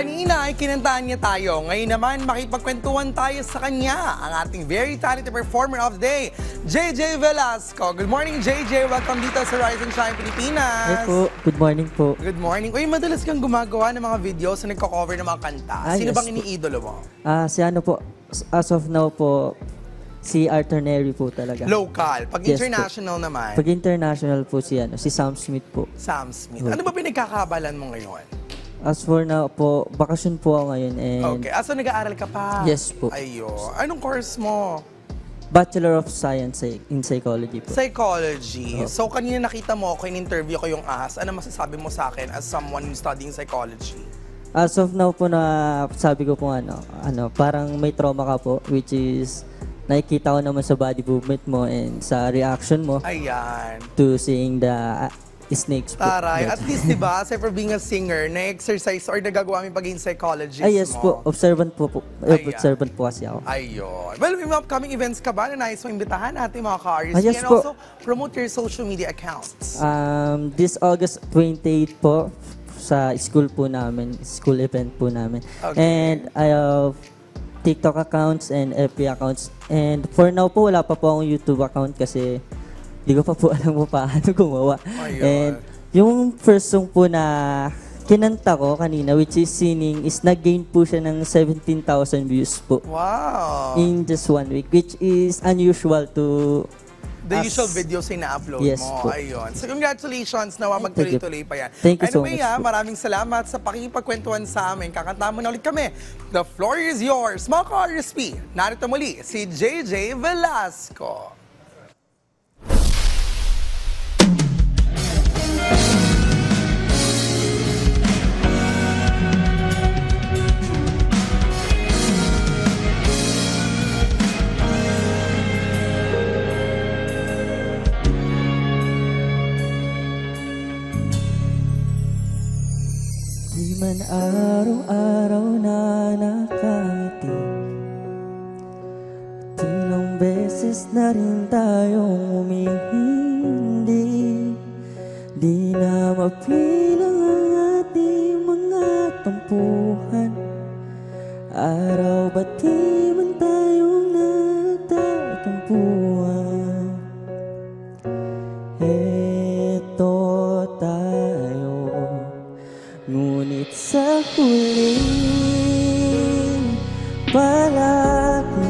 Kanina ay kinantahan niya tayo. Ngayon naman, makipagkwentuhan tayo sa kanya, ang ating very talented performer of the day, JJ Velasco. Good morning, JJ. Welcome dito sa Rise and Shine Pilipinas. Hey po. Good morning po. Good morning. Uy, madalas kang gumagawa ng mga videos na nagko-cover ng mga kanta. Sino yes bang po. iniidolo mo? Si ano po, as of now po, si Arthur Neri po talaga. Local. Pag Yes international naman, Pag international po si Sam Smith po. Sam Smith. Ano ba pinagkakabalan mo ngayon? As for now po, bakasyon po ako ngayon and Okay. So nag-aaral ka pa? Yes po. Ayo. Anong course mo? Bachelor of Science in Psychology po. Psychology. So kanina nakita mo ako, in-interview ko yung AS. Ano masasabi mo sa akin as someone studying psychology? As of now po na sabi ko po parang may trauma ka po, which is nakikita ko naman sa body movement mo and sa reaction mo Ayan. to seeing the snakes po. Taray. At least, di ba, aside for being a singer, na-exercise or nagagawa mo pagiging psychologist Yes mo? po, observant po. Ayan. Observant po kasi ako. Ayun. Well, may mga upcoming events ka ba na nais mong imbitahan natin mga ka-RSP? Yes And po. also, promote your social media accounts. This August 28 po sa school po namin, school event po namin. Okay. And I have TikTok accounts and FB accounts. And for now po, wala pa po akong YouTube account kasi di ko pa po alam mo paano gumawa. Ayun. And yung first song po na kinanta ko kanina, which is Singing, is nag-gain po siya ng 17,000 views po Wow. in just 1 week, which is unusual to The us. usual videos ay na-upload Yes mo. po. Ayun. So, congratulations. Nawa magtuloy-tuloy pa yan. Thank you so Anyway, much po. maraming salamat sa pakikipagkwentuhan sa amin. Kakanta mo na ulit kami. The floor is yours. Mga ka-RSP, narito muli si JJ Velasco. Di man araw-araw na nakangiti, at ilang beses na rin tayong umihindi. Di na mapilang ang ating mga tampuhan. Araw ba't di man tayong nagtatampuhan? Eto tayo, ngunit sa huling palagi,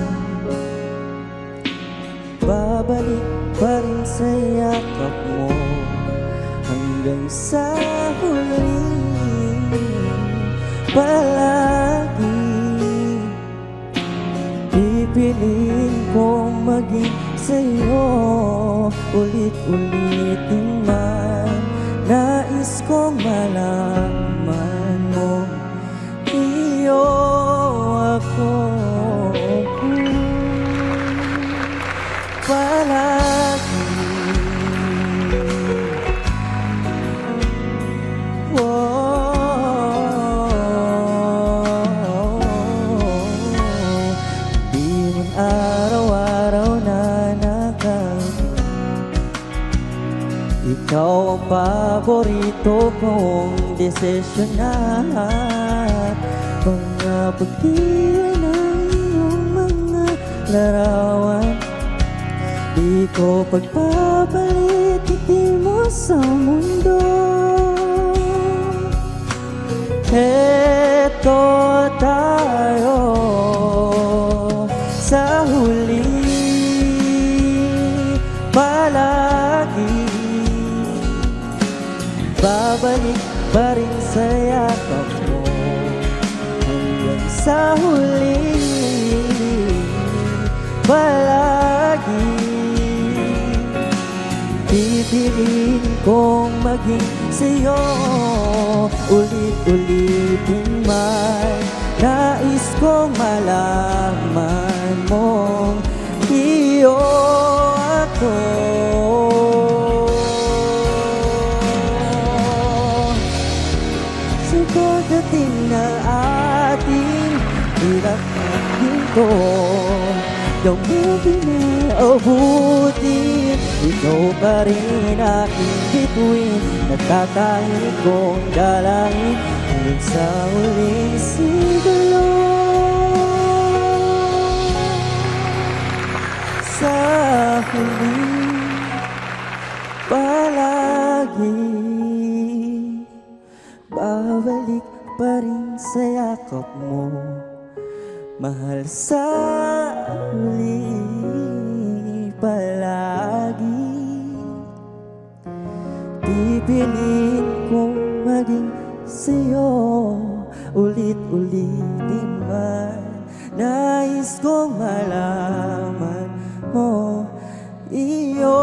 babalik pa rin sa yakap mo. Hanggang sa huling palagi, pipiliin kong maging sa'yo. Ulit-ulitin man, nais kong malaman mo, iyo ako palagi. Di man araw-araw na ikaw ang paborito kong desisyonan. Mga pagdiyan ng iyong mga larawan, di ko pagpapalit ngiti mo sa mundo. Eto tayo sa huli palagi, babalik pa rin sa yakap mo. Hanggang sa huli palagi, pipiliin kong maging sa'yo. Ulit-ulitin man, nais kong malaman mong iyo ako. Sa pagdating na ating hirap at ginto, gawin na abutin, ikaw pa rin aking bituin. Natatangin kong dalangin hanggang sa huling yakap mo. Mahal sa huli palagi, pipiliin kong maging sa'yo, ulit-ulitin man. Nais kong malaman mo, iyo